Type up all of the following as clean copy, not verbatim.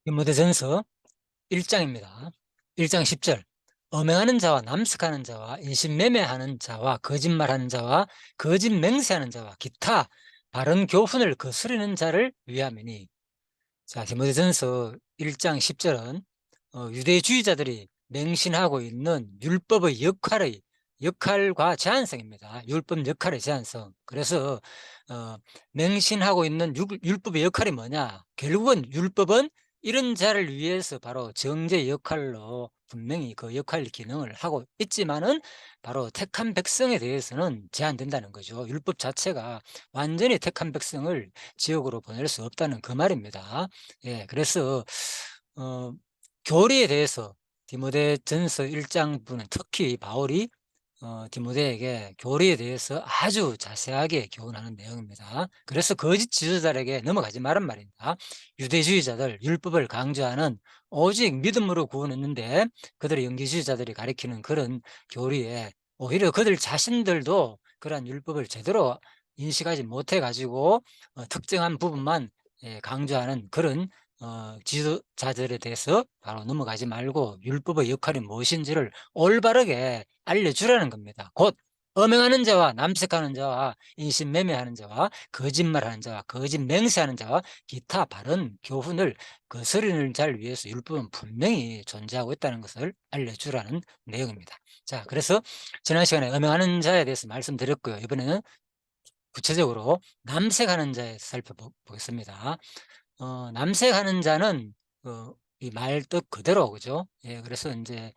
디모데전서 1장입니다. 1장 10절. 엄행하는 자와 남색하는 자와 인신매매하는 자와 거짓말하는 자와 거짓 맹세하는 자와 기타 바른 교훈을 거스르는 자를 위함이니. 자, 디모데전서 1장 10절은 유대주의자들이 맹신하고 있는 율법의 역할과 제한성입니다. 율법 역할의 제한성. 그래서 어, 맹신하고 있는 율법의 역할이 뭐냐? 결국은 율법은 이런 자를 위해서 바로 정죄 역할로 분명히 그 역할 기능을 하고 있지만은 바로 택한 백성에 대해서는 제한된다는 거죠. 율법 자체가 완전히 택한 백성을 지옥으로 보낼 수 없다는 그 말입니다. 예, 그래서 어, 교리에 대해서 디모데전서 1장 부는 특히 바울이 디모데에게 교리에 대해서 아주 자세하게 교훈하는 내용입니다. 그래서 거짓 지도자에게 넘어가지 말란 말입니다. 유대주의자들, 율법을 강조하는 오직 믿음으로 구원했는데 그들의 영지주의자들이 가리키는 그런 교리에 오히려 그들 자신들도 그러한 율법을 제대로 인식하지 못해가지고 특정한 부분만 강조하는 그런 지도자들에 대해서 바로 넘어가지 말고 율법의 역할이 무엇인지를 올바르게 알려주라는 겁니다. 곧 엄행하는 자와 남색하는 자와 인신매매하는 자와 거짓말하는 자와 거짓 맹세하는 자와 기타 바른 교훈을 거스르는 자를 위해서 율법은 분명히 존재하고 있다는 것을 알려주라는 내용입니다. 자, 그래서 지난 시간에 엄행하는 자에 대해서 말씀드렸고요. 이번에는 구체적으로 남색하는 자에 살펴보겠습니다. 남색하는 자는 이 말 뜻 그대로 그죠? 예, 그래서 이제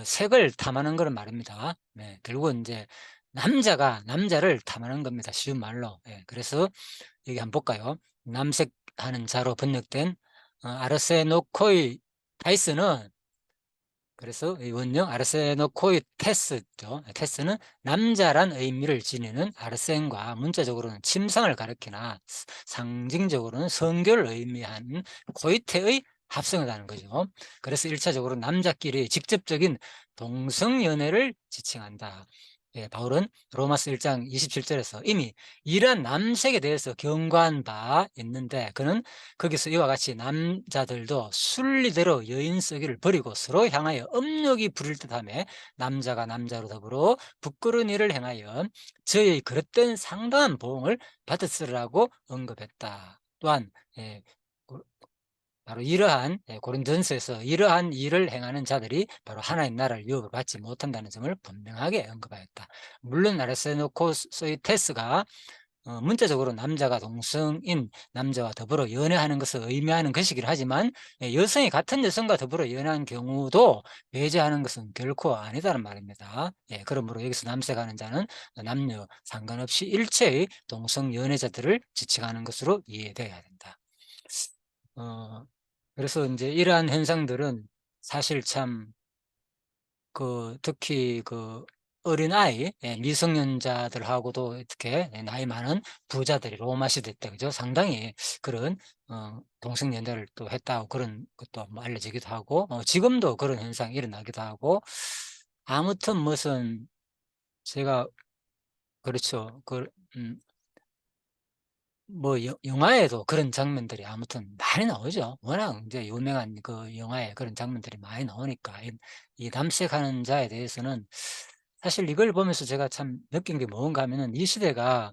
색을 탐하는 그런 말입니다. 네, 결국은 이제 남자가 남자를 탐하는 겁니다. 쉬운 말로. 예, 그래서 여기 한번 볼까요? 남색하는 자로 번역된 아르세노코이 타이스는 그래서 이 원형 아르세노코이테스죠. 테스는 남자란 의미를 지니는 아르센과 문자적으로는 침상을 가리키나 상징적으로는 성교를 의미하는 코이테의 합성이라는 거죠. 그래서 1차적으로 남자끼리 직접적인 동성연애를 지칭한다. 예, 바울은 로마서 1장 27절에서 이미 이러한 남색에 대해서 경고한 바 있는데 그는 거기서 이와 같이 남자들도 순리대로 여인 쓰기를 버리고 서로 향하여 업력이 부릴 듯하며 남자가 남자로 더불어 부끄러운 일을 행하여 저의 그릇된 상당한 보응을 받았으라고 언급했다. 또한 예, 바로 이러한 고린도전서에서 이러한 일을 행하는 자들이 바로 하나님 나라를 유업을 받지 못한다는 점을 분명하게 언급하였다. 물론 아레세노코스의 테스가 문자적으로 남자가 동성인 남자와 더불어 연애하는 것을 의미하는 것이긴 하지만 여성이 같은 여성과 더불어 연애하는 경우도 배제하는 것은 결코 아니다는 말입니다. 예, 그러므로 여기서 남색하는 자는 남녀 상관없이 일체의 동성 연애자들을 지칭하는 것으로 이해되어야 된다. 어, 그래서 이제 이러한 현상들은 사실 참 특히 어린아이, 미성년자들하고도 어떻게 나이 많은 부자들이 로마 시대 때, 그죠? 상당히 그런, 동성연애를 또 했다고 그런 것도 뭐 알려지기도 하고, 지금도 그런 현상이 일어나기도 하고, 아무튼 무슨, 제가, 그렇죠. 뭐 영화에도 그런 장면들이 아무튼 많이 나오죠. 워낙 이제 유명한 그 영화에 그런 장면들이 많이 나오니까 이 남색하는 자에 대해서는 사실 이걸 보면서 제가 참 느낀 게 뭔가 하면은 이 시대가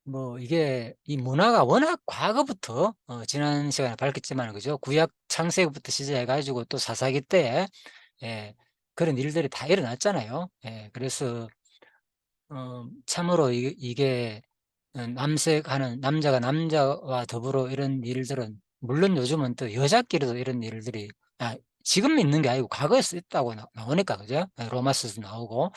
뭐 이게 이 문화가 워낙 과거부터 지난 시간에 밝혔지만 그죠? 구약 창세기부터 시작해 가지고 또 사사기 때에 예, 그런 일들이 다 일어났잖아요. 예, 그래서 참으로 이게 남색하는 남자가 남자와 더불어 이런 일들은 물론 요즘은 또 여자끼리도 이런 일들이 지금 있는 게 아니고 과거에서 있다고 나오니까 그죠? 로마서도 나오고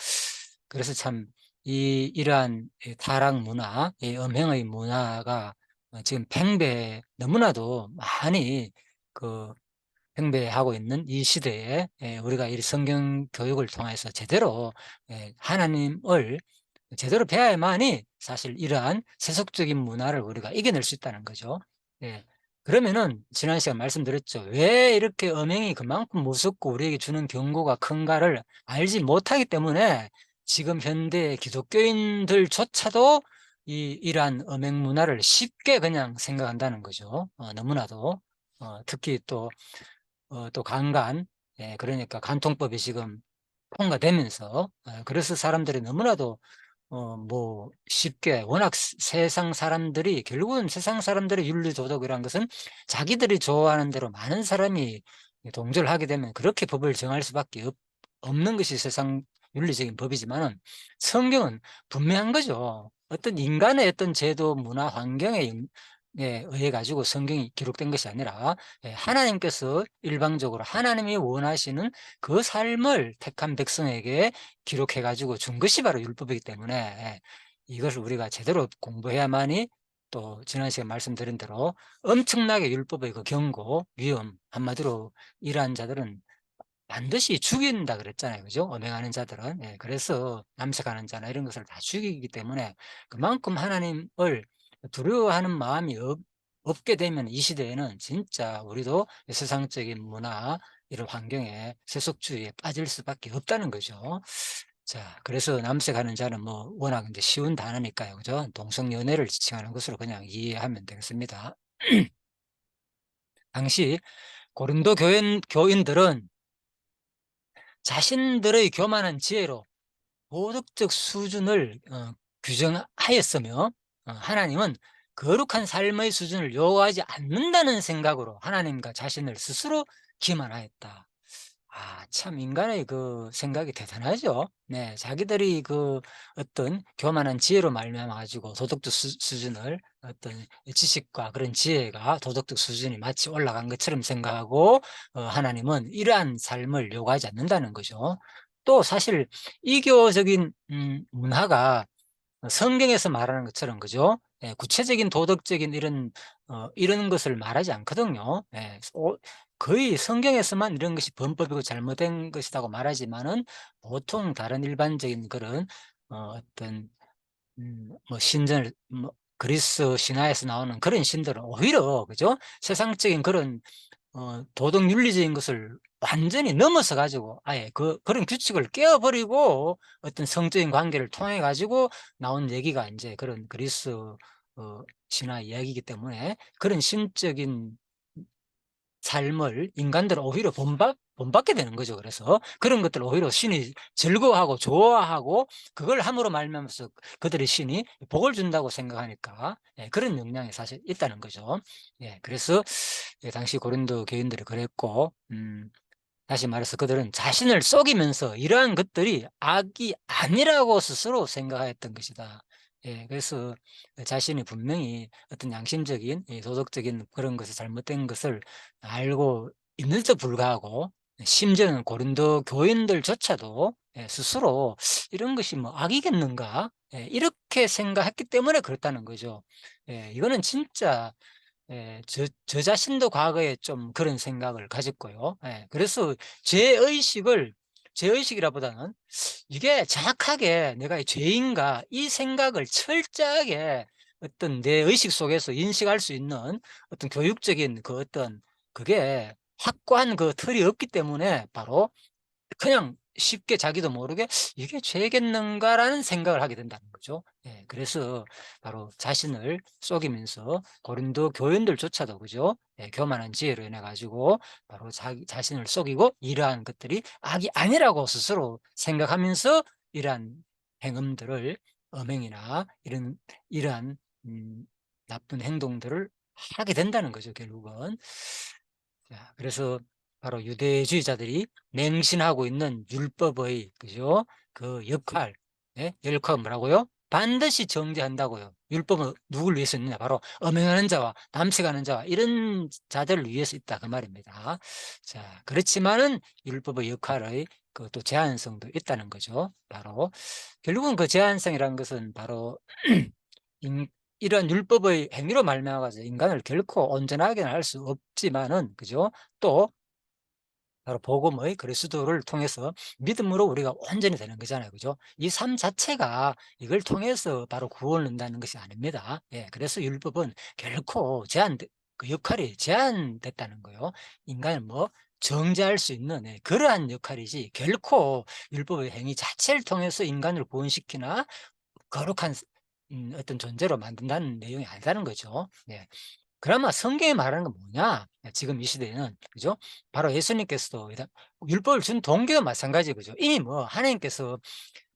그래서 참 이러한 이 타락 문화, 이 음행의 문화가 지금 너무나도 많이 그 팽배하고 있는 이 시대에 우리가 이 성경 교육을 통해서 제대로 하나님을 제대로 배워야만이 사실 이러한 세속적인 문화를 우리가 이겨낼 수 있다는 거죠. 예. 그러면은 지난 시간 말씀드렸죠. 왜 이렇게 음행이 그만큼 무섭고 우리에게 주는 경고가 큰가를 알지 못하기 때문에 지금 현대 기독교인들조차도 이러한 음행 문화를 쉽게 그냥 생각한다는 거죠. 너무나도. 특히 또 강간, 예, 그러니까 간통법이 지금 통과되면서, 그래서 사람들이 너무나도 뭐 쉽게 워낙 세상 사람들이, 결국은 세상 사람들의 윤리도덕이란 것은 자기들이 좋아하는 대로 많은 사람이 동조를 하게 되면 그렇게 법을 정할 수밖에 없는 것이 세상 윤리적인 법이지만은, 성경은 분명한 거죠. 어떤 인간의 어떤 제도, 문화, 환경에 의해 가지고 성경이 기록된 것이 아니라, 하나님께서 일방적으로 하나님이 원하시는 그 삶을 택한 백성에게 기록해 가지고 준 것이 바로 율법이기 때문에, 이것을 우리가 제대로 공부해야만이, 또 지난 시간에 말씀드린 대로 엄청나게 율법의 그 경고, 위험, 한마디로 이러한 자들은 반드시 죽인다 그랬잖아요. 그죠? 엄행하는 자들은. 예, 그래서 남색하는 자나 이런 것을 다 죽이기 때문에, 그만큼 하나님을 두려워하는 마음이 없게 되면 이 시대에는 진짜 우리도 세상적인 문화, 이런 환경에, 세속주의에 빠질 수밖에 없다는 거죠. 자, 그래서 남색하는 자는 뭐 워낙 이제 쉬운 단어니까요. 그죠? 동성연애를 지칭하는 것으로 그냥 이해하면 되겠습니다. 당시 고린도 교인들은 자신들의 교만한 지혜로 도덕적 수준을 규정하였으며, 하나님은 거룩한 삶의 수준을 요구하지 않는다는 생각으로 하나님과 자신을 스스로 기만하였다. 참 인간의 그 생각이 대단하죠. 네, 자기들이 그 어떤 교만한 지혜로 말미암아 가지고 도덕적 수준을, 어떤 지식과 그런 지혜가 도덕적 수준이 마치 올라간 것처럼 생각하고, 하나님은 이러한 삶을 요구하지 않는다는 거죠. 또 사실 이교적인 문화가 성경에서 말하는 것처럼, 그죠? 예, 구체적인 도덕적인 이런 것을 말하지 않거든요. 예, 거의 성경에서만 이런 것이 범법이고 잘못된 것이라고 말하지만은, 보통 다른 일반적인 그런 어떤 뭐 신전, 뭐 그리스 신화에서 나오는 그런 신들은 오히려, 그죠? 세상적인 그런 도덕 윤리적인 것을 완전히 넘어서 가지고, 아예 그런 규칙을 깨어버리고 어떤 성적인 관계를 통해 가지고 나온 얘기가 이제 그런 그리스 신화 이야기이기 때문에, 그런 신적인 삶을 인간들은 오히려 본받게 되는 거죠. 그래서 그런 것들을 오히려 신이 즐거워하고 좋아하고, 그걸 함으로 말미암아서 그들의 신이 복을 준다고 생각하니까, 예, 그런 영향이 사실 있다는 거죠. 예, 그래서 당시 고린도 교인들이 그랬고, 다시 말해서 그들은 자신을 속이면서 이러한 것들이 악이 아니라고 스스로 생각하였던 것이다. 예, 그래서 자신이 분명히 어떤 양심적인, 도덕적인 그런 것이 잘못된 것을 알고 있는데도 불구하고, 심지어는 고린도 교인들조차도 스스로 이런 것이 뭐 악이겠는가, 이렇게 생각했기 때문에 그렇다는 거죠. 이거는 진짜, 저 자신도 과거에 좀 그런 생각을 가졌고요. 그래서 죄의식이라보다는 이게 정확하게 내가 죄인가, 이 생각을 철저하게 어떤 내 의식 속에서 인식할 수 있는 어떤 교육적인 그 어떤, 그게 확고한 그 틀이 없기 때문에, 바로 그냥 쉽게 자기도 모르게 '이게 죄겠는가.'라는 생각을 하게 된다는 거죠. 예. 그래서 바로 자신을 속이면서 고린도 교인들조차도, 그죠? 예, 교만한 지혜로 인해 가지고 바로 자기 자신을 속이고, 이러한 것들이 악이 아니라고 스스로 생각하면서 이러한 행음들을, 엄행이나 이러한 나쁜 행동들을 하게 된다는 거죠, 결국은. 자, 그래서 바로 유대주의자들이 맹신하고 있는 율법의, 그죠? 그 역할, 예? 역할은 뭐라고요? 반드시 정죄한다고요. 율법은 누굴 위해서 있느냐? 바로 엄행하는 자와 남색하는 자와 이런 자들을 위해서 있다, 그 말입니다. 자, 그렇지만은 율법의 역할의 그 또 제한성도 있다는 거죠. 바로 결국은 그 제한성이라는 것은 바로 인 이런 율법의 행위로 말미암아 가지고 인간을 결코 온전하게는 할 수 없지만은, 그죠? 또 바로 복음의 그리스도를 통해서 믿음으로 우리가 온전히 되는 거잖아요. 그죠? 이 삶 자체가 이걸 통해서 바로 구원을 얻는다는 것이 아닙니다. 예. 그래서 율법은 결코 그 역할이 제한됐다는 거예요. 인간을 뭐 정죄할 수 있는, 그러한 역할이지, 결코 율법의 행위 자체를 통해서 인간을 구원시키나 거룩한 어떤 존재로 만든다는 내용이 아니라는 거죠. 네. 그나마 성경이 말하는 건 뭐냐? 지금 이 시대에는, 그죠? 바로 예수님께서도 율법을 준 동기도 마찬가지, 그죠? 이미 뭐 하나님께서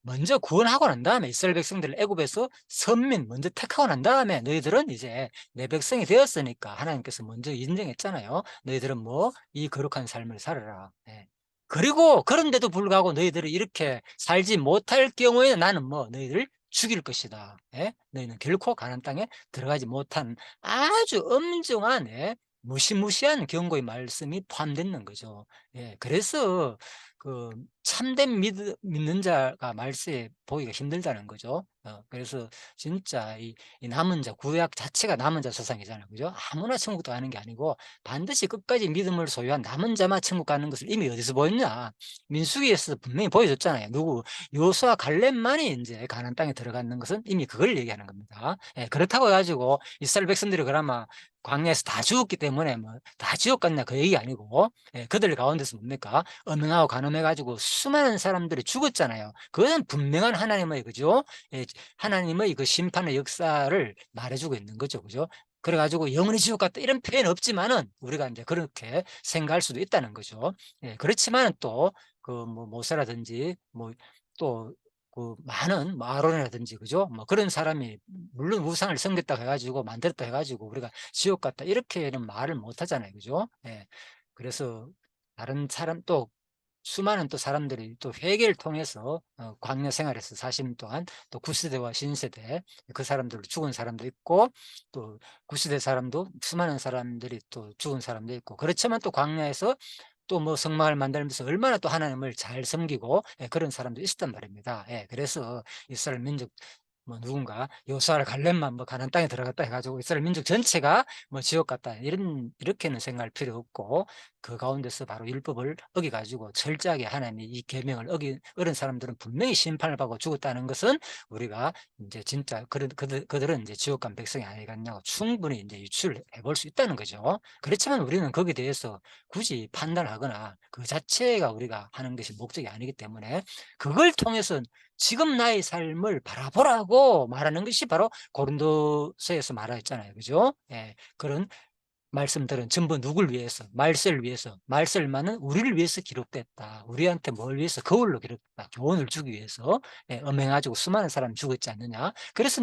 먼저 구원하고 난 다음에 이스라엘 백성들을 애굽에서 선민 먼저 택하고 난 다음에 너희들은 이제 내 백성이 되었으니까 하나님께서 먼저 인정했잖아요. 너희들은 뭐 이 거룩한 삶을 살아라. 예. 그리고 그런데도 불구하고 너희들이 이렇게 살지 못할 경우에 나는 뭐 너희들을 죽일 것이다. 예? 너희는 결코 가나안 땅에 들어가지 못한 아주 엄중한, 예? 무시무시한 경고의 말씀이 포함되는 거죠. 예. 그래서 그 참된 믿는 자가 말세에 보기가 힘들다는 거죠. 그래서 진짜 이 남은 자, 구약 자체가 남은 자 세상이잖아요. 그죠? 아무나 천국 가는 게 아니고 반드시 끝까지 믿음을 소유한 남은 자만 천국 가는 것을 이미 어디서 보였냐? 민수기에서 분명히 보여줬잖아요. 누구? 요수와 갈렙만이 이제 가나안 땅에 들어가는 것은 이미 그걸 얘기하는 겁니다. 예, 그렇다고 해가지고 이스라엘 백성들이 그나마 광야에서 다 죽었기 때문에 뭐 다 지옥 갔냐 그 얘기 아니고, 예, 그들 가운데서 뭡니까? 음행하고 간음해가지고 수많은 사람들이 죽었잖아요. 그것은 분명한 하나님의, 그죠? 예, 하나님의 그 심판의 역사를 말해주고 있는 거죠. 그죠? 그래가지고 영원히 지옥 갔다 이런 표현 없지만은 우리가 이제 그렇게 생각할 수도 있다는 거죠. 예, 그렇지만 또 그 뭐 모세라든지 뭐 또 그 많은 뭐 아론이라든지, 그죠? 뭐 그런 사람이 물론 우상을 섬겼다 해가지고 만들었다 해가지고 우리가 지옥 갔다 이렇게는 말을 못 하잖아요. 그죠? 예. 그래서 다른 사람 또 수많은 또 사람들이 또 회개를 통해서 광야 생활에서 40년 동안 또 구시대와 신세대 그 사람들 죽은 사람도 있고, 또 구시대 사람도 수많은 사람들이 또 죽은 사람도 있고, 그렇지만 또 광야에서 또 뭐 성막을 만들면서 얼마나 또 하나님을 잘 섬기고, 예, 그런 사람도 있었단 말입니다. 예, 그래서 이스라엘 민족 뭐 누군가 여호수아를 갈렙만 뭐 가나안 땅에 들어갔다 해가지고 이스라엘 민족 전체가 뭐 지옥 같다 이렇게는 생각할 필요 없고, 그 가운데서 바로 율법을 어기 가지고 철저하게 하나님이 이 계명을 어긴 사람들은 분명히 심판을 받고 죽었다는 것은 우리가 이제 진짜 그들은 이제 지옥 간 백성이 아니겠냐고 충분히 이제 유출해 볼 수 있다는 거죠. 그렇지만 우리는 거기에 대해서 굳이 판단하거나 그 자체가 우리가 하는 것이 목적이 아니기 때문에 그걸 통해서 지금 나의 삶을 바라보라고 말하는 것이 바로 고린도서에서 말하였잖아요. 그죠? 예, 그런 말씀들은 전부 누굴 위해서? 말세를 위해서. 말세만은 우리를 위해서 기록됐다. 우리한테 뭘 위해서? 거울로 기록됐다. 교훈을 주기 위해서. 예, 음행하고 수많은 사람이 죽었지 않느냐? 그래서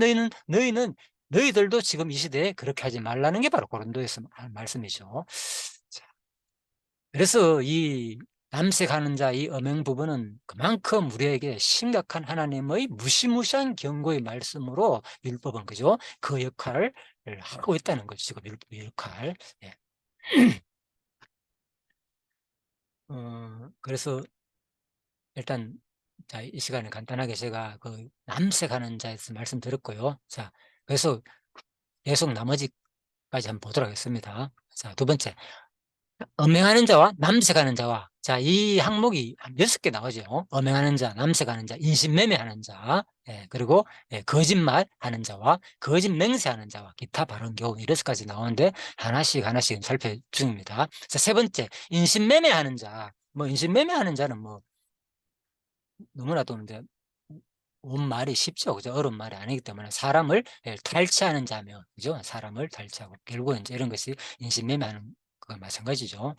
너희들도 지금 이 시대에 그렇게 하지 말라는 게 바로 고린도에서 하는 말씀이죠. 자, 그래서 이 남색하는 자 이 음행 부분은 그만큼 우리에게 심각한 하나님의 무시무시한 경고의 말씀으로 율법은, 그죠? 그 역할을 하고 있다는 거죠. 지금 율법의 역할. 예. 그래서 일단 자, 이 시간에 간단하게 제가 그 남색하는 자에서 말씀드렸고요. 자, 그래서 계속 나머지까지 한번 보도록 하겠습니다. 자, 두 번째. 음행하는 자와 남색하는 자와, 자, 이 항목이 한 6개 나오죠. 음행하는 자, 남색하는 자, 인신매매하는 자, 예, 그리고 예, 거짓말하는 자와 거짓 맹세하는 자와 기타 발언 교훈, 6가지 나오는데 하나씩 살펴줍니다. 자, 세 번째, 인신매매하는 자. 뭐 인신매매하는 자는 뭐 너무나도 이제 원말이 쉽죠. 그죠? 어려운 말이 아니기 때문에 사람을, 예, 탈취하는 자며, 그죠? 사람을 탈취하고 결국은 이제 이런 것이 인신매매하는 거 마찬가지죠.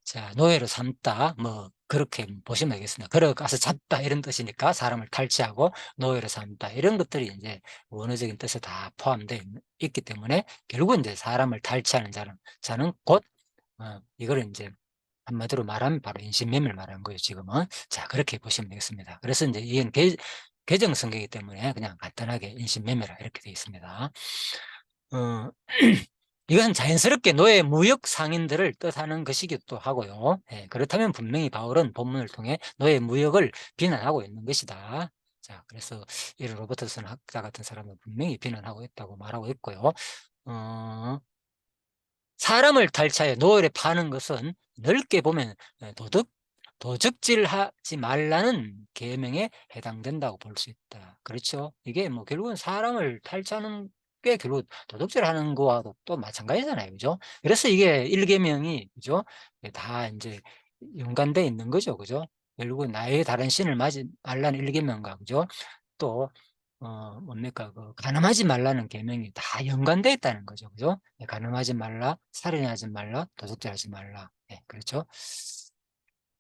자, 노예로 삼다, 뭐 그렇게 보시면 되겠습니다. 걸어가서 잡다 이런 뜻이니까 사람을 탈취하고 노예로 삼다 이런 것들이 이제 원어적인 뜻에 다 포함되어 있기 때문에 결국은 이제 사람을 탈취하는 자는 곧 이거를 이제 한마디로 말하면 바로 인신매매를 말하는 거예요, 지금은. 자, 그렇게 보시면 되겠습니다. 그래서 이제 이건 개정 성경이기 때문에 그냥 간단하게 인신매매라 이렇게 되어 있습니다. 어, 이것은 자연스럽게 노예 무역 상인들을 뜻하는 것이기도 하고요. 예, 그렇다면 분명히 바울은 본문을 통해 노예 무역을 비난하고 있는 것이다. 자, 그래서 이런 로버트슨 학자 같은 사람은 분명히 비난하고 있다고 말하고 있고요. 어, 사람을 탈취하여 노예를 파는 것은 넓게 보면 도적질하지 말라는 계명에 해당된다고 볼 수 있다. 그렇죠? 이게 뭐 결국은 사람을 탈취하는 게 결국 도둑질하는 거와도 또 마찬가지잖아요, 그죠? 그래서 이게 일계명이, 그죠? 다 이제 연관돼 있는 거죠, 그죠? 결국은 나의 다른 신을 맞지 말라는 일계명과, 그죠? 또 뭡니까? 그 가늠하지 말라는 계명이 다 연관되어 있다는 거죠. 그죠? 예, 가늠하지 말라, 살인하지 말라, 도둑질하지 말라. 예, 그렇죠?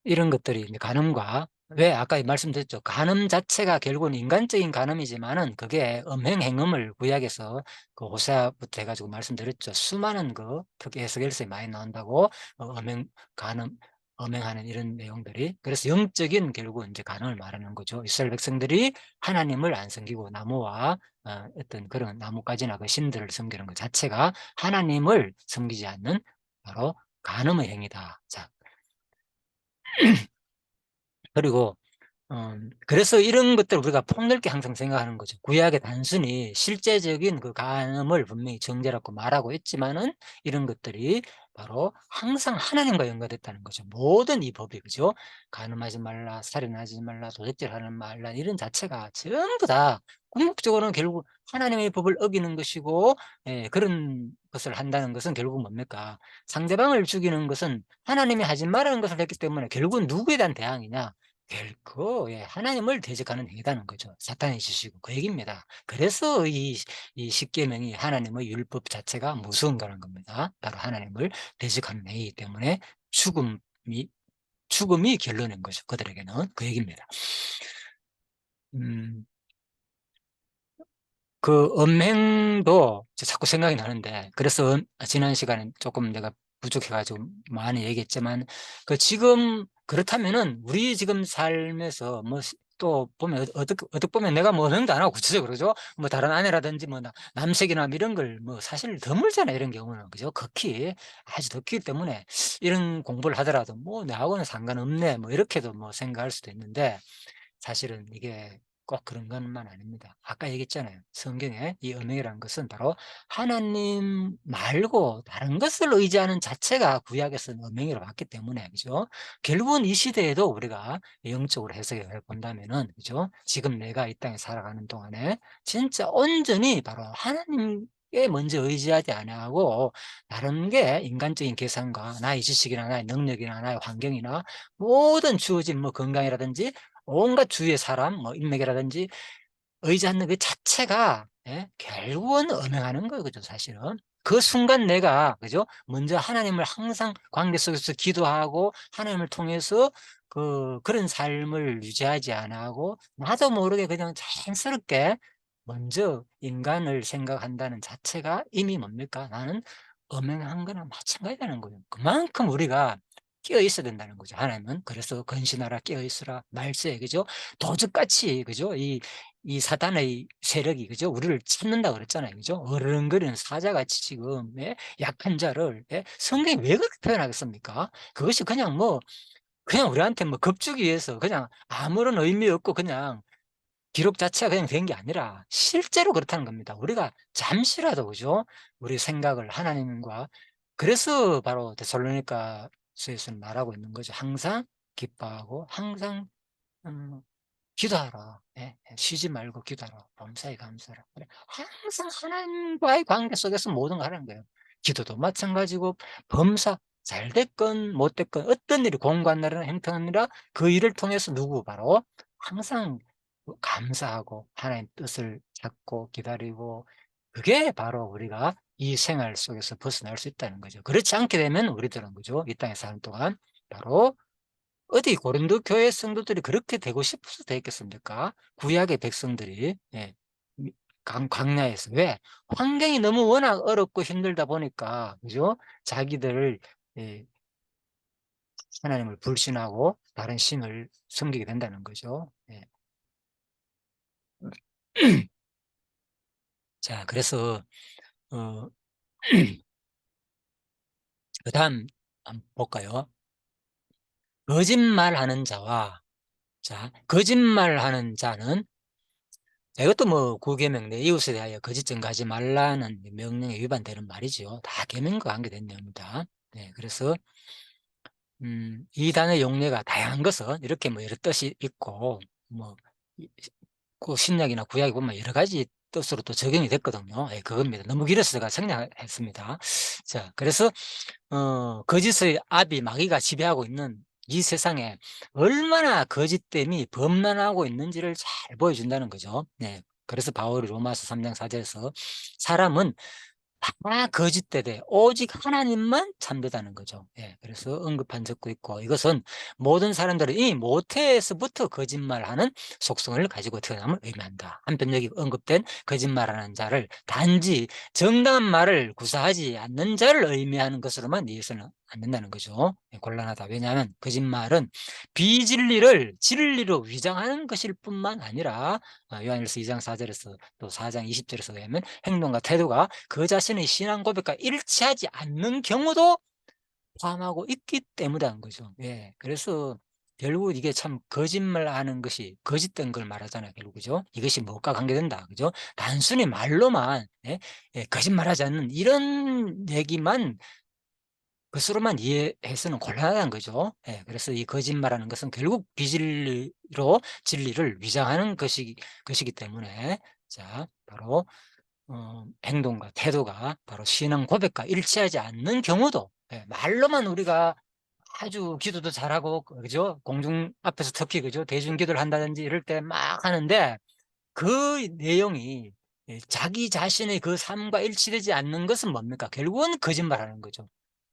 이런 것들이 이제 간음과, 왜 아까 말씀드렸죠. 간음 자체가 결국은 인간적인 간음이지만은 그게 음행행음을 구약에서 그 호세아부터 해가지고 말씀드렸죠. 수많은 그 특히 에스겔서에 많이 나온다고 간음, 음행하는 이런 내용들이. 그래서 영적인 결국 이제 간음을 말하는 거죠. 이스라엘 백성들이 하나님을 안 섬기고 나무와 어떤 그런 나뭇가지나 그 신들을 섬기는 것 자체가 하나님을 섬기지 않는 바로 간음의 행위다. 자, 그리고 그래서 이런 것들을 우리가 폭넓게 항상 생각하는 거죠. 구약에 단순히 실제적인 그 간음을 분명히 정죄라고 말하고 있지만은 이런 것들이 바로 항상 하나님과 연관됐다는 거죠. 모든 이 법이, 그죠? 간음하지 말라, 살인하지 말라, 도둑질하는 말라, 이런 자체가 전부 다 궁극적으로는 결국 하나님의 법을 어기는 것이고, 예, 그런 것을 한다는 것은 결국 뭡니까? 상대방을 죽이는 것은 하나님이 하지 말라는 것을 했기 때문에 결국은 누구에 대한 대항이냐? 결코, 예, 하나님을 대적하는 행위다는 거죠. 사탄의 짓이고 그 얘기입니다. 그래서 이 십계명이 하나님의 율법 자체가 무서운 거라는 겁니다. 바로 하나님을 대적하는 행위이기 때문에 죽음이 죽음이 결론인 거죠. 그들에게는 그 얘기입니다. 음, 그 음행도 자꾸 생각이 나는데, 그래서 지난 시간에 조금 내가 부족해가지고 많이 얘기했지만, 그 지금 그렇다면은 우리 지금 삶에서 뭐 또 보면 어떻게 보면 내가 뭐 음행도 안 하고 구체적으로, 그러죠? 뭐 다른 아내라든지 뭐 남색이나 이런 걸 뭐 사실 드물잖아요. 이런 경우는, 그죠? 극히 아주 덥기 때문에 이런 공부를 하더라도 뭐 나하고는 상관없네 뭐 이렇게도 뭐 생각할 수도 있는데, 사실은 이게 꼭 그런 것만 아닙니다. 아까 얘기했잖아요. 성경에 이 음행이라는 것은 바로 하나님 말고 다른 것을 의지하는 자체가 구약에서는 음행이라고 봤기 때문에, 그죠? 결국은 이 시대에도 우리가 영적으로 해석해 본다면은, 그죠? 지금 내가 이 땅에 살아가는 동안에 진짜 온전히 바로 하나님께 먼저 의지하지 아니하고 다른 게 인간적인 계산과 나의 지식이나 나의 능력이나 나의 환경이나 모든 주어진 뭐 건강이라든지 온갖 주위의 사람, 뭐 인맥이라든지 의지하는 그 자체가, 예, 결국은 음행하는 거예요, 그죠, 사실은. 그 순간 내가, 그죠, 먼저 하나님을 항상 관계 속에서 기도하고 하나님을 통해서 그런 삶을 유지하지 않고 나도 모르게 그냥 자연스럽게 먼저 인간을 생각한다는 자체가 이미 뭡니까? 나는 음행한 거나 마찬가지라는 거예요. 그만큼 우리가 끼어 있어야 된다는 거죠. 하나님은 그래서 근신하라, 끼어 있으라, 말세, 그죠? 도적같이, 그죠? 이 사단의 세력이, 그죠? 우리를 찾는다 그랬잖아요. 그죠? 어른거리는 사자같이 지금, 예? 약한 자를, 예? 성경이 왜 그렇게 표현하겠습니까? 그것이 그냥 뭐 그냥 우리한테 뭐 겁주기 위해서 그냥 아무런 의미 없고 그냥 기록 자체가 그냥 된 게 아니라 실제로 그렇다는 겁니다. 우리가 잠시라도, 그죠? 우리 생각을 하나님과, 그래서 바로 데살로니가서에서는 말하고 있는 거죠. 항상 기뻐하고 항상 음, 기도하라. 예, 예, 쉬지 말고 기도하라. 범사에 감사하라. 그래, 항상 하나님과의 관계 속에서 모든 걸 하는 거예요. 기도도 마찬가지고 범사, 잘 됐건 못 됐건 어떤 일이 공부한다거나 행동하느라 그 일을 통해서 누구 바로 항상 감사하고 하나님 뜻을 찾고 기다리고, 그게 바로 우리가 이 생활 속에서 벗어날 수 있다는 거죠. 그렇지 않게 되면 우리들은, 그죠, 이 땅에 사는 동안 바로 어디 고린도 교회 성도들이 그렇게 되고 싶어서 되겠습니까? 구약의 백성들이, 예, 광야에서. 왜? 환경이 너무 워낙 어렵고 힘들다 보니까, 그죠? 자기들, 예, 하나님을 불신하고 다른 신을 섬기게 된다는 거죠. 예. 자, 그래서 어, 그다음 한번 볼까요? 거짓말하는 자와, 자, 거짓말하는 자는, 자, 이것도 뭐 구계명 내 이웃에 대하여 거짓 증거하지 말라는 명령에 위반되는 말이죠. 다 계명과 관계된 내용입니다. 네, 그래서 이 단어 용례가 다양한 것은 이렇게 뭐 여러 뜻이 있고, 뭐 그 신약이나 구약에 보면 여러 가지 뜻으로 또 적용이 됐거든요. 예, 그겁니다. 너무 길어서 제가 생략했습니다. 자, 그래서 거짓의 압이 마귀가 지배하고 있는 이 세상에 얼마나 거짓됨이 범람하고 있는지를 잘 보여준다는 거죠. 네. 그래서 바울이 로마서 3장 4절에서 사람은 다 거짓되되 오직 하나님만 참되다는 거죠. 예, 그래서 언급한 적도 있고, 이것은 모든 사람들이 이 모태에서부터 거짓말하는 속성을 가지고 태어남을 의미한다. 한편 여기 언급된 거짓말하는 자를 단지 정당한 말을 구사하지 않는 자를 의미하는 것으로만 이해해서는 안 된다는 거죠. 예, 곤란하다. 왜냐하면 거짓말은 비진리를 진리로 위장하는 것일 뿐만 아니라, 요한일서 2장 4절에서 또 4장 20절에서 보면 행동과 태도가 그 자신의 신앙 고백과 일치하지 않는 경우도 포함하고 있기 때문이라는 거죠. 예. 그래서 결국 이게 참 거짓말하는 것이 거짓된 걸 말하잖아요. 결국 그죠? 이것이 무엇과 관계된다. 그죠? 단순히 말로만 예? 예, 거짓말하지 않는 이런 얘기만 것으로만 이해해서는 곤란하다는 거죠. 예, 그래서 이 거짓말하는 것은 결국 비진리로 진리를 위장하는 것이기 때문에, 자, 바로 행동과 태도가 바로 신앙 고백과 일치하지 않는 경우도, 예, 말로만 우리가 아주 기도도 잘하고 그죠? 공중 앞에서 특히 그죠? 대중 기도를 한다든지 이럴 때 막 하는데 그 내용이, 예, 자기 자신의 그 삶과 일치되지 않는 것은 뭡니까? 결국은 거짓말하는 거죠.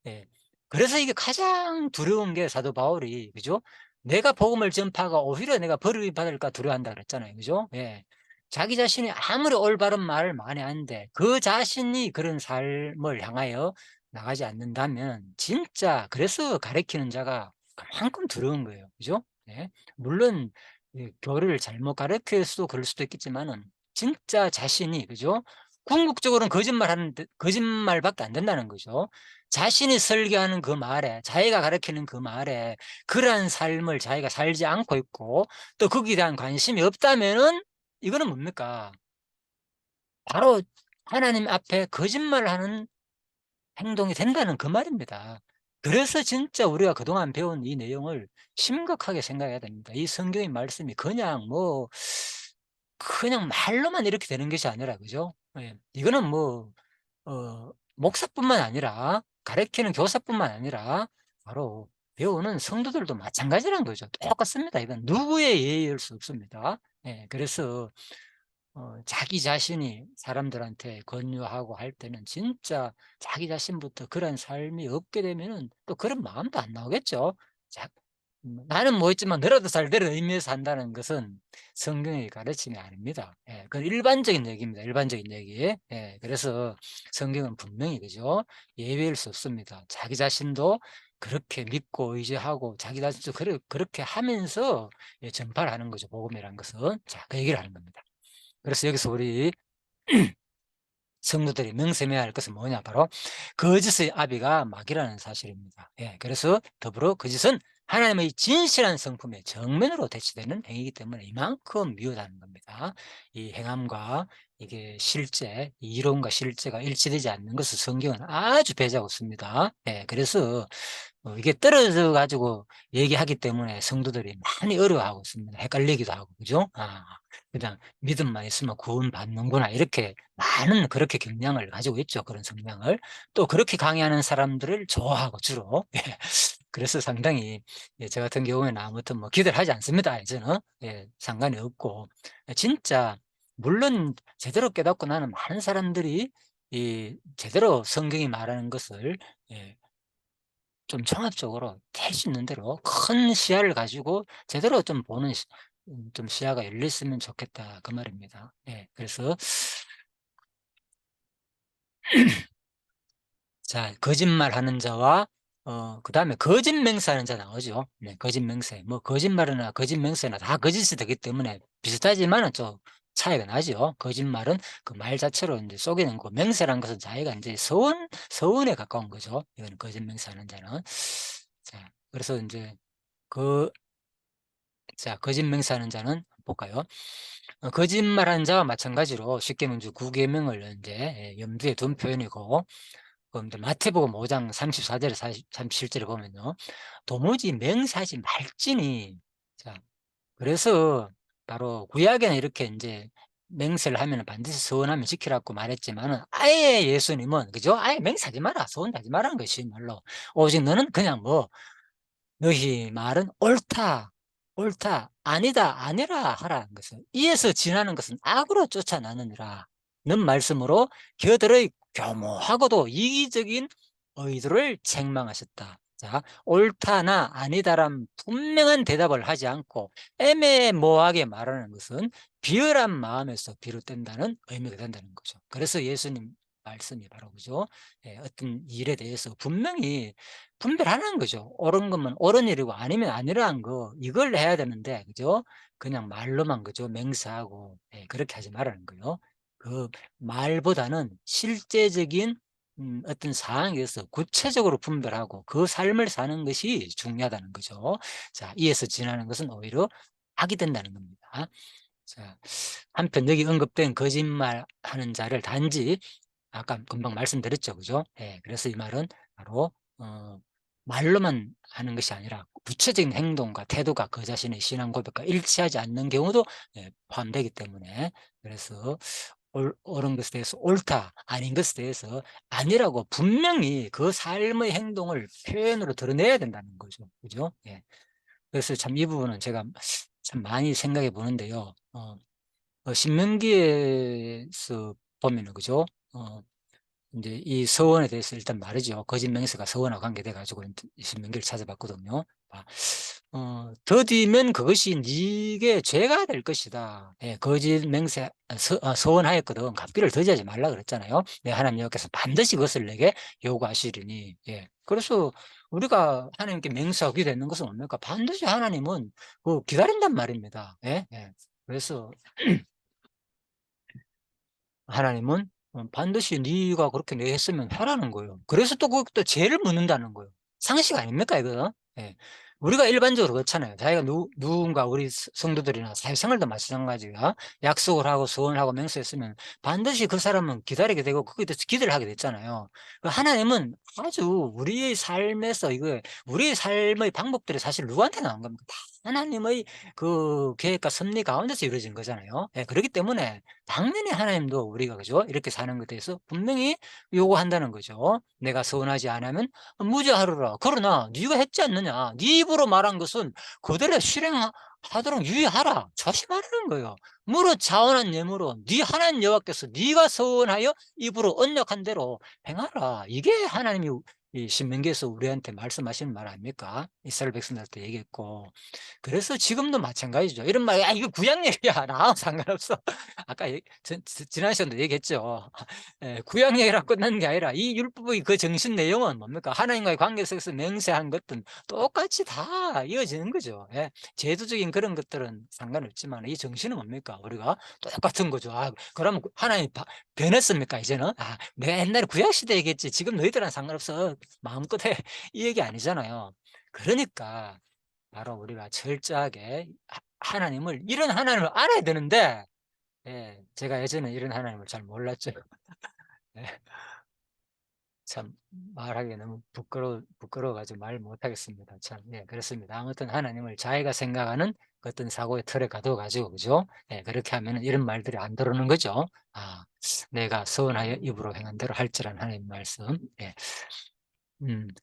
예. 그래서 이게 가장 두려운 게 사도 바울이, 그죠? 내가 복음을 전파가 오히려 내가 벌을 받을까 두려워한다 그랬잖아요. 그죠? 예. 자기 자신이 아무리 올바른 말을 많이 하는데 그 자신이 그런 삶을 향하여 나가지 않는다면 진짜 그래서 가르치는 자가 그만큼 두려운 거예요. 그죠? 예. 물론 교리를 잘못 가르쳐서 그럴 수도 있겠지만은 진짜 자신이, 그죠? 궁극적으로는 거짓말밖에 안 된다는 거죠. 자신이 설교하는 그 말에, 자기가 가르치는 그 말에 그러한 삶을 자기가 살지 않고 있고 또 거기에 대한 관심이 없다면은 이거는 뭡니까? 바로 하나님 앞에 거짓말하는 행동이 된다는 그 말입니다. 그래서 진짜 우리가 그동안 배운 이 내용을 심각하게 생각해야 됩니다. 이 성경의 말씀이 그냥 말로만 이렇게 되는 것이 아니라, 그죠? 예. 이거는 목사뿐만 아니라, 가르치는 교사뿐만 아니라, 바로 배우는 성도들도 마찬가지라는 거죠. 똑같습니다. 이건 누구의 예의일 수 없습니다. 예. 그래서 자기 자신이 사람들한테 권유하고 할 때는 진짜 자기 자신부터 그런 삶이 없게 되면은 또 그런 마음도 안 나오겠죠. 자, 나는 뭐 있지만 너라도 잘 되는 의미에서 한다는 것은 성경의 가르침이 아닙니다. 예, 그건 일반적인 얘기입니다. 일반적인 얘기. 예, 그래서 성경은 분명히, 그죠? 예외일 수 없습니다. 자기 자신도 그렇게 믿고 의지하고 자기 자신도 그렇게 하면서, 예, 전파를 하는 거죠. 복음이라는 것은. 자, 그 얘기를 하는 겁니다. 그래서 여기서 우리 성도들이 명심해야 할 것은 뭐냐? 바로 거짓의 아비가 마귀라는 사실입니다. 예, 그래서 더불어 거짓은 하나님의 진실한 성품의 정면으로 대치되는 행위이기 때문에 이만큼 미워하는 겁니다. 이 행함과 이게 실제, 이 이론과 실제가 일치되지 않는 것을 성경은 아주 배제하고 있습니다. 예, 그래서 이게 떨어져 가지고 얘기하기 때문에 성도들이 많이 어려워하고 있습니다. 헷갈리기도 하고, 그죠? 그냥 믿음만 있으면 구원받는구나, 이렇게 많은 그렇게 경향을 가지고 있죠. 그런 성향을. 또 그렇게 강의하는 사람들을 좋아하고 주로. 예. 그래서 상당히, 예, 저 같은 경우에는 아무튼 뭐 기대를 하지 않습니다. 이제는. 예, 상관이 없고. 진짜, 물론 제대로 깨닫고 나는 많은 사람들이 이 제대로 성경이 말하는 것을, 예, 좀 종합적으로 될 수 있는 대로 큰 시야를 가지고 제대로 좀 보는 좀 시야가 열렸으면 좋겠다, 그 말입니다. 예. 그래서 자, 거짓말하는 자와 그다음에 거짓 맹세하는 자 나오죠. 네, 거짓 맹세. 뭐 거짓말이나 거짓 맹세나 다 거짓이 되기 때문에 비슷하지만은 좀 차이가 나죠. 거짓말은 그 말 자체로 이제 속이는 거, 맹세라는 것은 자기가 이제 서원에 가까운 거죠. 이거는 거짓 맹세하는 자는. 자, 그래서 이제 그 자, 거짓 맹세하는 자는 볼까요? 거짓말하는 자와 마찬가지로 쉽게 문제 9계명을 이제, 예, 염두에 둔 표현이고, 그럼 마태복음 5장 34절에 37절에 보면요, 도무지 맹세하지 말지니. 자, 그래서 바로 구약에는 이렇게 이제 맹세를 하면 반드시 서원하면 지키라고 말했지만은 아예 예수님은, 그죠? 아예 맹세하지 마라, 서원하지 마라는 것이 말로, 오직 너는 그냥 너희 말은 옳다, 옳다, 아니다, 아니라 하라는 것은 이에서 지나는 것은 악으로 쫓아나느니라 는 말씀으로 그들의 교모하고도 이기적인 의도를 책망하셨다. 자, 옳다나 아니다란 분명한 대답을 하지 않고 애매모호하게 말하는 것은 비열한 마음에서 비롯된다는 의미가 된다는 거죠. 그래서 예수님 말씀이 바로 그죠. 예, 어떤 일에 대해서 분명히 분별하는 거죠. 옳은 거면 옳은 일이고 아니면 아니라는 거 이걸 해야 되는데 그죠? 그냥 말로만 그죠? 맹세하고 예, 그렇게 하지 말라는 거요. 그 말보다는 실제적인 어떤 상황에서 구체적으로 분별하고 그 삶을 사는 것이 중요하다는 거죠. 자, 이에서 지나는 것은 오히려 악이 된다는 겁니다. 자, 한편 여기 언급된 거짓말하는 자를 단지 아까 금방 말씀드렸죠, 그죠? 예, 그래서 이 말은 바로 말로만 하는 것이 아니라 구체적인 행동과 태도가 그 자신의 신앙 고백과 일치하지 않는 경우도 예, 포함되기 때문에 그래서 옳은 것에 대해서 옳다, 아닌 것에 대해서 아니라고 분명히 그 삶의 행동을 표현으로 드러내야 된다는 거죠, 그죠? 예. 그래서 참 이 부분은 제가 참 많이 생각해 보는데요. 신명기에서 보면은 그죠? 이제 이 서원에 대해서 일단 말이죠. 거짓 맹세가 서원과 관계돼 가지고 신명기를 찾아봤거든요. 더디면 그것이 네게 죄가 될 것이다. 예, 거짓 맹세 서원하였거든. 갚기를 더디하지 말라 그랬잖아요. 네, 하나님 여호와께서 반드시 그것을 내게 요구하시리니. 예. 그래서 우리가 하나님께 맹세하게 되는 것은 뭡니까? 반드시 하나님은 그 기다린단 말입니다. 예? 예. 그래서 하나님은 반드시 네가 그렇게 내 했으면 하라는 거예요. 그래서 또 그것도 죄를 묻는다는 거예요. 상식 아닙니까 이거? 예. 우리가 일반적으로 그렇잖아요. 자기가 누군가 우리 성도들이나 사회생활도 마찬가지야. 약속을 하고 소원을 하고 맹세했으면 반드시 그 사람은 기다리게 되고 거기에 대해서 기대를 하게 됐잖아요. 하나님은 아주 우리의 삶에서 이거 우리의 삶의 방법들이 사실 누구한테 나온 겁니까? 다 하나님의 그 계획과 섭리 가운데서 이루어진 거잖아요. 예, 그렇기 때문에 당연히 하나님도 우리가 그죠? 이렇게 사는 것에 대해서 분명히 요구한다는 거죠. 내가 서운하지 않으면 무죄하리라. 그러나 네가 했지 않느냐? 네 입으로 말한 것은 그대로 실행하도록 유의하라. 조심하라는 거예요. 무릇 자원한 예물로 네 하나님 여호와께서 네가 서운하여 입으로 언약한 대로 행하라. 이게 하나님이 이 신명기에서 우리한테 말씀하시는 말 아닙니까? 이스라엘 백성들한테 얘기했고 그래서 지금도 마찬가지죠. 이런 말, 야, 이거 구약 얘기야. 나하고 상관없어. 아까 지난 시간도 얘기했죠. 예, 구약 얘기랑 끝나는 게 아니라 이 율법의 그 정신 내용은 뭡니까? 하나님과의 관계 속에서 맹세한 것들은 똑같이 다 이어지는 거죠. 예, 제도적인 그런 것들은 상관없지만 이 정신은 뭡니까? 우리가 똑같은 거죠. 아, 그러면 하나님 변했습니까? 이제는? 아, 내가 옛날에 구약 시대 얘기했지. 지금 너희들은 상관없어. 마음껏 해. 이 얘기 아니잖아요. 그러니까 바로 우리가 철저하게 하나님을 이런 하나님을 알아야 되는데 예, 제가 예전에 이런 하나님을 잘 몰랐죠. 예, 참 말하기 너무 부끄러워가지고 말 못하겠습니다. 참, 예, 그렇습니다. 아무튼 하나님을 자기가 생각하는 그 어떤 사고의 틀에 가둬가지고, 그죠? 예, 그렇게 하면 이런 말들이 안 들어오는 거죠. 아, 내가 서원하여 입으로 행한 대로 할지라는 하나님 말씀. 예.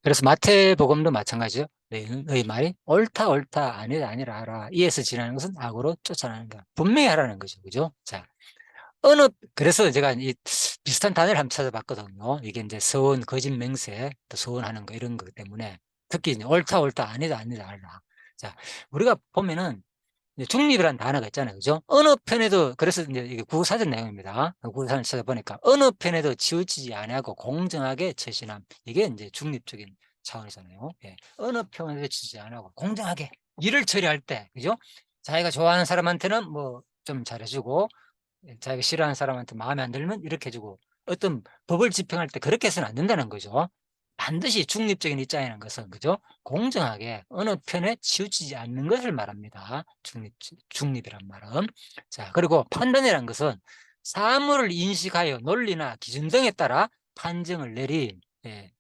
그래서 마태복음도 마찬가지죠. 너희 말이 옳다 옳다 아니다 아니라 하라. 이에서 지나는 것은 악으로 쫓아나는 거. 분명히 하라는 거죠. 그죠? 자, 그래서 제가 이 비슷한 단어를 한번 찾아봤거든요. 이게 이제 서원, 거짓 맹세, 또 서원하는 거 이런 거 때문에 특히 이제 옳다 옳다 아니다 아니다 하라. 자, 우리가 보면은 이제 중립이라는 단어가 있잖아요. 그죠? 어느 편에도, 그래서 이제 이게 국어사전 내용입니다. 국어사전 찾아보니까 어느 편에도 치우치지 아니하고 공정하게 처신함. 이게 이제 중립적인 차원이잖아요. 예. 어느 편에도 치지 않고 공정하게 일을 처리할 때, 그죠? 자기가 좋아하는 사람한테는 뭐 좀 잘해주고, 자기가 싫어하는 사람한테 마음에 안 들면 이렇게 해주고, 어떤 법을 집행할 때 그렇게 해서는 안 된다는 거죠. 반드시 중립적인 입장이라는 것은 그죠? 공정하게 어느 편에 치우치지 않는 것을 말합니다. 중립이란 말은. 자, 그리고 판단이라는 것은 사물을 인식하여 논리나 기준 등에 따라 판정을 내린 예.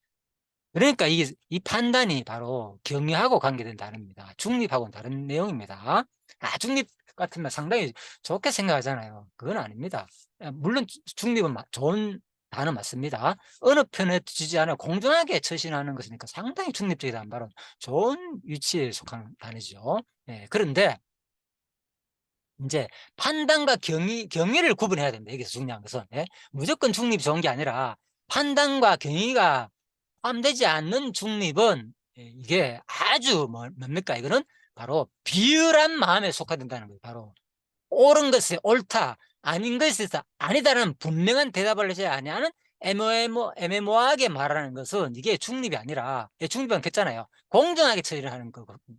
그러니까 이 판단이 바로 경위하고 관계된 단어입니다. 중립하고는 다른 내용입니다. 중립 같으면 상당히 좋게 생각하잖아요. 그건 아닙니다. 물론 중립은 좋은 단어 맞습니다. 어느 편에 지지 않아 공정하게 처신하는 것이니까 상당히 중립적이다는 말은 좋은 위치에 속하는 단어죠. 예, 그런데 인제 판단과 경의를 구분해야 됩니다. 여기서 중요한 것은. 예. 무조건 중립이 좋은 게 아니라 판단과 경의가 포함되지 않는 중립은 이게 아주 뭡니까 이거는 바로 비열한 마음에 속하된다는 거예요. 바로 옳은 것이 옳다, 아닌 것이 아니다라는 분명한 대답을 하지 아니하는 애매모호하게 말하는 것은 이게 중립이 아니라, 중립은 했잖아요. 공정하게 처리를 하는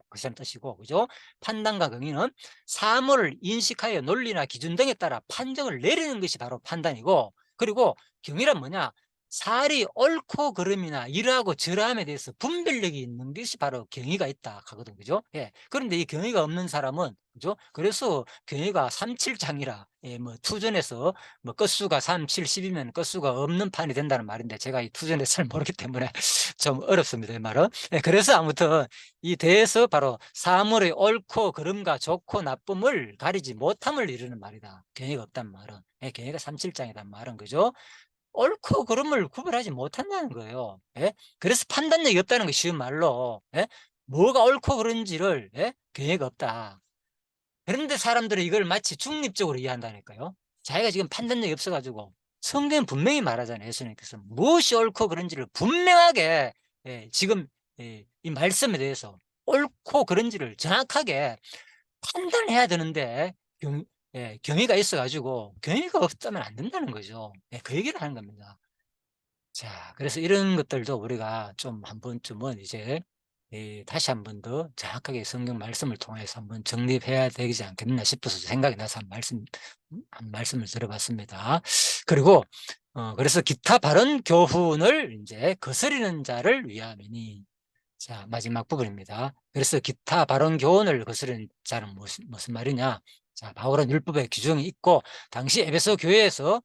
것이라는 뜻이고, 그죠? 판단과 경위는 사물을 인식하여 논리나 기준 등에 따라 판정을 내리는 것이 바로 판단이고, 그리고 경위란 뭐냐? 사리 옳고 그름이나 이러하고 저러함에 대해서 분별력이 있는 것이 바로 경위가 있다 하거든, 그죠? 예. 그런데 이 경위가 없는 사람은, 그죠? 그래서 경위가 3-7장이라, 예, 뭐 투전에서 뭐 끝수가 3, 7, 10이면 끝수가 없는 판이 된다는 말인데, 제가 이 투전에서 잘 모르기 때문에 좀 어렵습니다, 이 말은. 예, 그래서 아무튼 이 대에서 바로 사물의 옳고 그름과 좋고 나쁨을 가리지 못함을 이루는 말이다. 경위가 없단 말은. 예, 경위가 3-7장이란 말은, 그죠? 옳고 그름을 구별하지 못한다는 거예요. 예? 그래서 판단력이 없다는 거, 쉬운 말로. 예? 뭐가 옳고 그른지를, 예? 계획 없다. 그런데 사람들은 이걸 마치 중립적으로 이해한다니까요. 자기가 지금 판단력이 없어 가지고, 성경은 분명히 말하잖아요. 예수님께서 무엇이 옳고 그른지를 분명하게, 예, 지금, 예, 이 말씀에 대해서 옳고 그른지를 정확하게 판단해야 되는데, 경위가 있어 가지고 경위가 없다면 안 된다는 거죠. 예, 그 얘기를 하는 겁니다. 자, 그래서 이런 것들도 우리가 좀 한 번쯤은 이제 다시 한 번 더 정확하게 성경 말씀을 통해서 한번 정립해야 되지 않겠나 싶어서 생각이 나서 한 말씀을 드려 봤습니다. 그리고 그래서 기타 바른 교훈을 인제 거스리는 자를 위함이니, 자, 마지막 부분입니다. 그래서 기타 바른 교훈을 거스르는 자는 무슨 말이냐? 자, 바울은 율법의 규정이 있고 당시 에베소 교회에서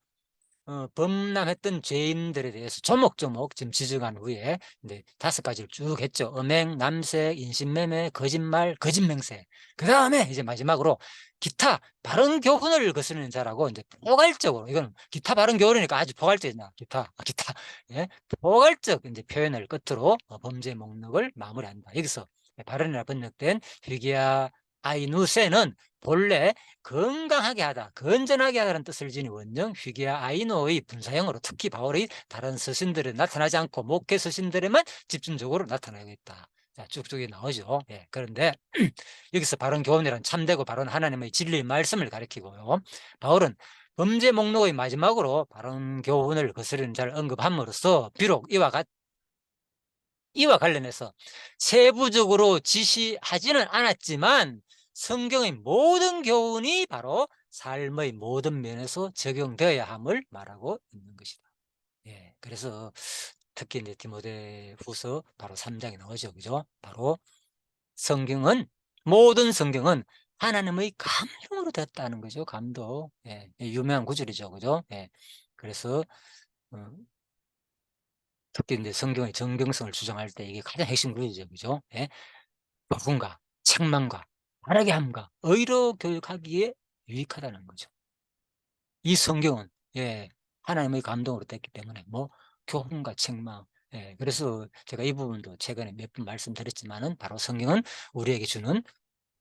범람했던 죄인들에 대해서 조목조목 지금 지적한 후에 이제 5가지를 쭉 했죠. 음행, 남색, 인신매매, 거짓말, 거짓맹세. 그다음에 이제 마지막으로 기타 바른 교훈을 거스르는 자라고 이제 포괄적으로, 이건 기타 바른 교훈이니까 아주 포괄적이냐. 기타. 예. 포괄적 이제 표현을 끝으로 범죄 목록을 마무리한다. 여기서 바른이라 번역된 회개와 아이누세는 본래 건강하게 하다, 건전하게 하다는 뜻을 지닌 원형 휴게아 아이노의 분사형으로 특히 바울이 다른 서신들에 나타나지 않고 목회 서신들에만 집중적으로 나타나고 있다. 자, 쭉쭉 나오죠. 예, 그런데 여기서 바른 교훈이란 참되고 바른 하나님의 진리의 말씀을 가리키고요. 바울은 범죄 목록의 마지막으로 바른 교훈을 거스르는 자를 언급함으로써 비록 이와 관련해서 세부적으로 지시하지는 않았지만 성경의 모든 교훈이 바로 삶의 모든 면에서 적용되어야 함을 말하고 있는 것이다. 예, 그래서 특히 이제 디모데후서 바로 3장에 나오죠, 그죠? 바로 성경은, 모든 성경은 하나님의 감동으로 됐다는 거죠. 감동. 예, 유명한 구절이죠, 그죠? 예, 그래서 어, 특히 이제 성경의 정경성을 주장할 때 이게 가장 핵심 구절이죠, 그죠? 예, 누군가 책망과 바르게 함과 의로 교육하기에 유익하다는 거죠. 이 성경은, 예, 하나님의 감동으로 됐기 때문에 뭐 교훈과 책망, 예, 그래서 제가 이 부분도 최근에 몇 번 말씀드렸지만은 바로 성경은 우리에게 주는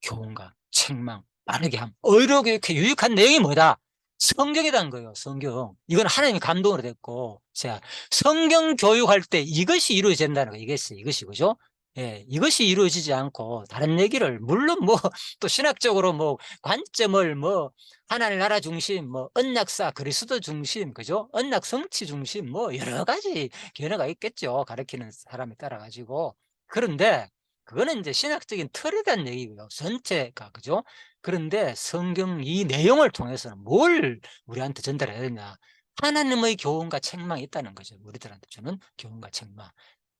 교훈과 책망, 바르게 함, 의로 교육해 유익한 내용이 뭐다? 성경이라는 거예요. 성경. 이건 하나님의 감동으로 됐고, 자, 성경 교육할 때 이것이 이루어져야 된다는 거예요. 이것이, 그죠? 예, 이것이 이루어지지 않고 다른 얘기를, 물론 뭐 또 신학적으로 뭐 관점을 뭐 하나님 나라 중심, 뭐 언약사 그리스도 중심, 그죠? 언약 성취 중심, 뭐 여러 가지 견해가 있겠죠. 가르치는 사람에 따라 가지고. 그런데 그거는 이제 신학적인 틀에 대한 얘기고요. 전체가, 그죠? 그런데 성경 이 내용을 통해서는 뭘 우리한테 전달해야 되냐? 하나님의 교훈과 책망이 있다는 거죠. 우리들한테 주는 교훈과 책망.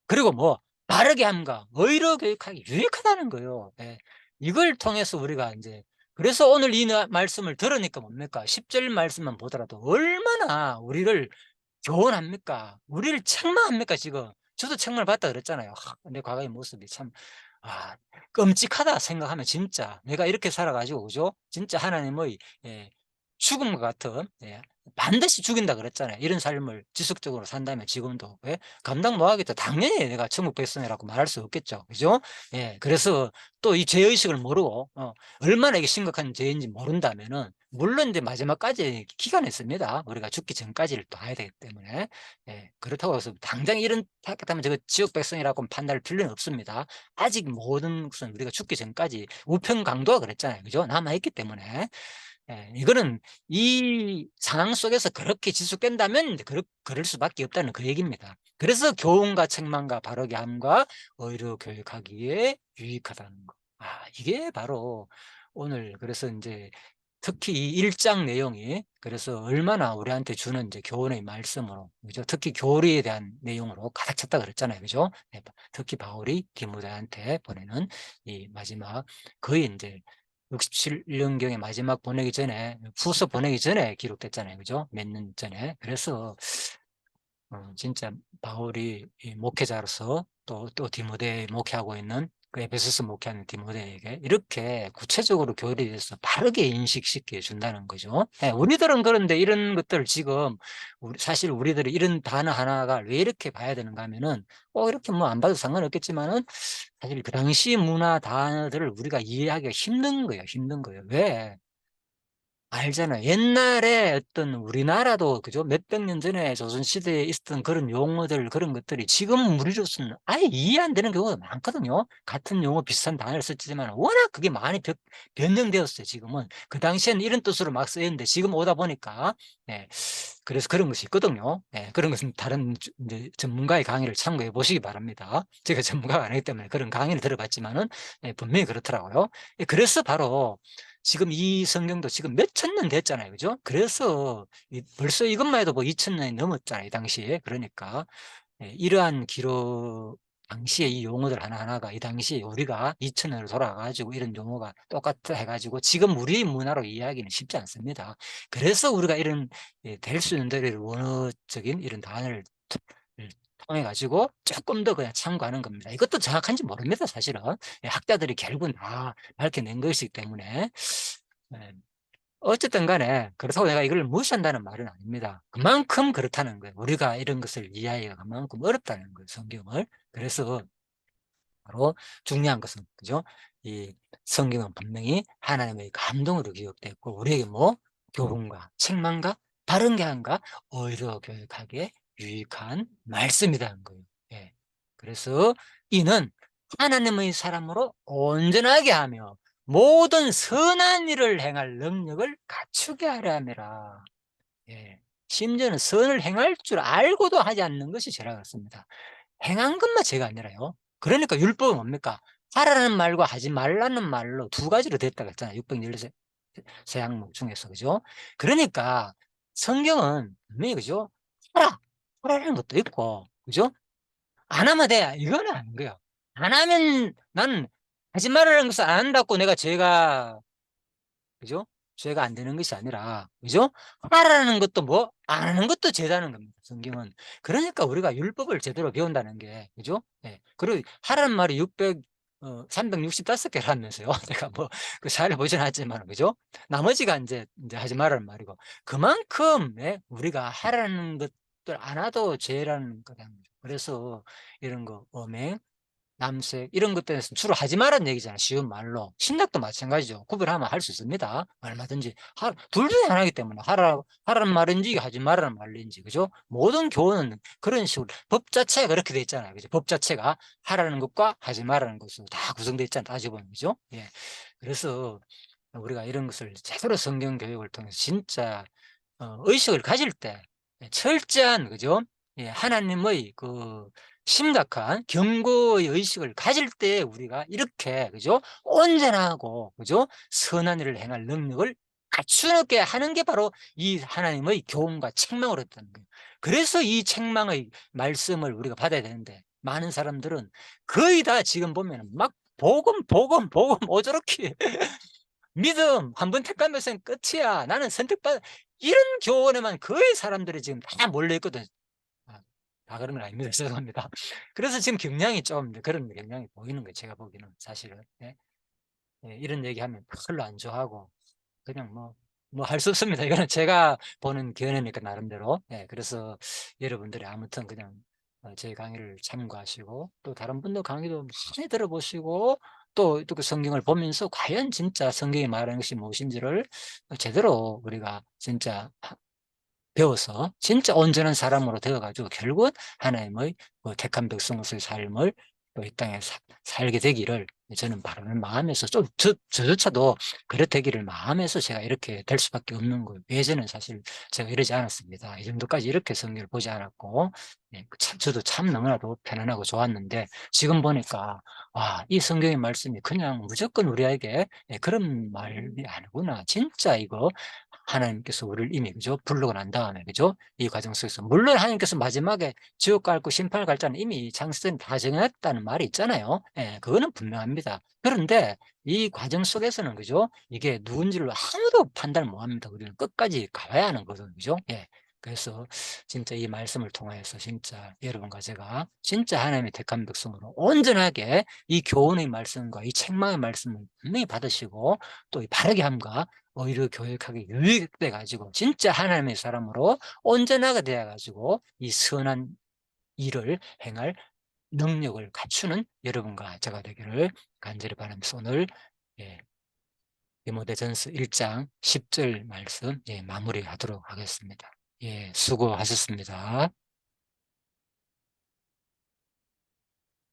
그리고 뭐 바르게 함과 의로 교육하기 유익하다는 거예요. 예. 이걸 통해서 우리가 인제, 그래서 오늘 이 말씀을 들으니까 뭡니까? 10절 말씀만 보더라도 얼마나 우리를 교훈합니까? 우리를 책망합니까 지금? 저도 책망을 받다 그랬잖아요. 내 과거의 모습이 참, 아, 끔찍하다 생각하면 진짜 내가 이렇게 살아 가지고, 그죠? 진짜 하나님의, 예, 죽음과 같은, 예, 반드시 죽인다 그랬잖아요. 이런 삶을 지속적으로 산다면 지금도, 예, 감당 못 하겠다. 당연히 내가 천국 백성이라고 말할 수 없겠죠. 그죠? 예, 그래서 또 이 죄의식을 모르고, 얼마나 이게 심각한 죄인지 모른다면은, 물론 이제 마지막까지 기간이 있습니다. 우리가 죽기 전까지를 또 봐야 되기 때문에. 예, 그렇다고 해서 당장 이런 하겠다면 저거 지옥 백성이라고 판단할 필요는 없습니다. 아직 모든 것은 우리가 죽기 전까지 우편 강도가 그랬잖아요. 그죠? 남아있기 때문에. 예, 이거는 이 상황 속에서 그렇게 지속된다면 이제 그럴 수밖에 없다는 그 얘기입니다. 그래서 교훈과 책망과 바르게 함과 의로 교육하기에 유익하다는 거. 이게 바로 오늘 그래서 이제 특히 이 1장 내용이 그래서 얼마나 우리한테 주는 이제 교훈의 말씀으로, 그죠? 특히 교리에 대한 내용으로 가득 찼다 그랬잖아요. 그죠? 네, 특히 바울이 디모데한테 보내는 이 마지막 거의 이제 67년경에 마지막 보내기 전에, 후서 보내기 전에 기록됐잖아요. 그죠? 몇 년 전에. 그래서 진짜 바울이 이 목회자로서 또 디모데 목회하고 있는 그 에베소서 목회하는 디모데에게 이렇게 구체적으로 교리에 대해서 바르게 인식시켜 준다는 거죠. 예, 우리들은 그런데 이런 것들을 지금 사실 우리들이 이런 단어 하나가 왜 이렇게 봐야 되는가 하면은 이렇게 뭐 안 봐도 상관없겠지만은 사실 그 당시 문화 단어들을 우리가 이해하기가 힘든 거예요. 힘든 거예요. 왜? 알잖아요. 옛날에 어떤 우리나라도 그죠? 몇백 년 전에 조선시대에 있었던 그런 용어들, 그런 것들이 지금 우리로서는 아예 이해 안 되는 경우가 많거든요. 같은 용어 비슷한 단어를 썼지만 워낙 그게 많이 변형되었어요, 지금은. 그 당시에는 이런 뜻으로 막 쓰였는데 지금 오다 보니까, 예, 그래서 그런 것이 있거든요. 예, 그런 것은 다른 이제 전문가의 강의를 참고해 보시기 바랍니다. 제가 전문가가 아니기 때문에 그런 강의를 들어봤지만은, 예, 분명히 그렇더라고요. 예, 그래서 바로 지금 이 성경도 지금 몇천 년 됐잖아요. 그죠? 그래서 벌써 이것만 해도 뭐 2000년이 넘었잖아요. 이 당시에. 그러니까 예, 이러한 기록 당시에 이 용어들 하나하나가 이 당시에 우리가 2000년으로 돌아가가지고 이런 용어가 똑같아 해가지고 지금 우리 문화로 이해하기는 쉽지 않습니다. 그래서 우리가 이런 될 수 있는 대로 원어적인 이런 단어를 통해 가지고 조금 더 그냥 참고하는 겁니다. 이것도 정확한지 모릅니다, 사실은. 예, 학자들이 결국은 다 밝혀낸 것이기 때문에. 예, 어쨌든 간에 그렇다고 내가 이걸 무시한다는 말은 아닙니다. 그만큼 그렇다는 거예요. 우리가 이런 것을 이해하기가 그만큼 어렵다는 거예요, 성경을. 그래서 바로 중요한 것은, 그죠? 이 성경은 분명히 하나님의 감동으로 기록됐고, 우리에게 뭐 교훈과 책망과 바른 교훈과 의로 교육하기에 유익한 말씀이라는 거예요. 예. 그래서 이는 하나님의 사람으로 온전하게 하며 모든 선한 일을 행할 능력을 갖추게 하려 함이라. 예. 심지어는 선을 행할 줄 알고도 하지 않는 것이 죄라 그렇습니다. 행한 것만 죄가 아니라요. 그러니까 율법은 뭡니까? 하라는 말과 하지 말라는 말로 두 가지로 됐다고 했잖아요. 613항목 중에서. 그죠? 그러니까 성경은 분명히, 그죠? 하라! 하라는 것도 있고, 그죠? 안 하면 돼. 이거는 아닌 거예요. 안 하면 나는 하지 말라는 것을 안 한다고 내가 죄가, 그죠? 죄가 안 되는 것이 아니라, 그죠? 하라는 것도 뭐, 안 하는 것도 죄다는 겁니다, 성경은. 그러니까 우리가 율법을 제대로 배운다는 게, 그죠? 예. 그리고 하라는 말이 365개라면서요. 내가 뭐, 그 잘 보진 않았지만, 그죠? 나머지가 이제 하지 말라는 말이고. 그만큼, 예, 우리가 하라는 것들 안 해도 죄라는 거라는 거죠. 그래서 이런 거, 음행, 남색 이런 것들에서 주로 하지 말라는 얘기잖아요. 쉬운 말로. 신약도 마찬가지죠. 구별하면 할 수 있습니다. 얼마든지. 둘 중에 하나이기 때문에 하라는 말인지 하지 말라는 말인지, 그죠? 모든 교훈은 그런 식으로 법 자체가 그렇게 돼 있잖아요. 그죠? 법 자체가 하라는 것과 하지 말라는 것으로 다 구성되어 있잖아요. 따지고 보면, 그죠? 예. 그래서 우리가 이런 것을 제대로 성경 교육을 통해서 진짜 의식을 가질 때 철저한, 그죠? 예, 하나님의 그 심각한 경고의 의식을 가질 때 우리가 이렇게, 그죠? 온전하고, 그죠? 선한 일을 행할 능력을 갖추게 하는 게 바로 이 하나님의 교훈과 책망으로 했다는 거예요. 그래서 이 책망의 말씀을 우리가 받아야 되는데 많은 사람들은 거의 다 지금 보면 막 복음 오저렇게 믿음 한 번 택하면서 끝이야. 나는 선택받 이런 교훈에만 거의 사람들이 지금 다 몰려 있거든. 아, 다 그런 건 아닙니다. 죄송합니다. 그래서 지금 경향이 좀 그런 경향이 보이는 거예요. 제가 보기에는 사실은. 예. 예, 이런 얘기하면 별로 안 좋아하고 그냥 뭐 뭐 할 수 없습니다. 이거는 제가 보는 견해니까 나름대로. 예, 그래서 여러분들이 아무튼 그냥 제 강의를 참고하시고 또 다른 분들 강의도 많이 들어보시고 또 그 성경을 보면서 과연 진짜 성경이 말하는 것이 무엇인지를 제대로 우리가 진짜 배워서 진짜 온전한 사람으로 되어 가지고 결국은 하나님의 그 택한 백성으로서의 삶을 또 이 땅에 살게 되기를 저는 바라는 마음에서 좀 저조차도 그렇 되기를 마음에서 제가 이렇게 될 수밖에 없는 거예요. 예전엔 사실 제가 이러지 않았습니다. 이 정도까지 이렇게 성경을 보지 않았고 저도 참 너무나도 편안하고 좋았는데 지금 보니까 이 성경의 말씀이 그냥 무조건 우리에게 그런 말이 아니구나. 진짜 이거 하나님께서 우리를 이미 그죠? 부르고 난 다음에 그죠? 이 과정 속에서 물론 하나님께서 마지막에 지옥 갈고 심판을 갈 자는 이미 장세전에 다 정했다는 말이 있잖아요. 예, 그거는 분명합니다. 그런데 이 과정 속에서는 그죠? 이게 누군지를 아무도 판단을 못 합니다. 우리는 끝까지 가봐야 하는 거거든요. 그죠? 예. 그래서 진짜 이 말씀을 통하여서 진짜 여러분과 제가 진짜 하나님의 택한 백성으로 온전하게 이 교훈의 말씀과 이 책망의 말씀을 분명히 받으시고 또 이 바르게 함과 의를 교육하게 유익돼 가지고 진짜 하나님의 사람으로 온전하게 되어 가지고 이 선한 일을 행할 능력을 갖추는 여러분과 제가 되기를 간절히 바라면서 오늘 예 디모데전서 1장 10절 말씀 마무리하도록 하겠습니다. 예, 수고하셨습니다.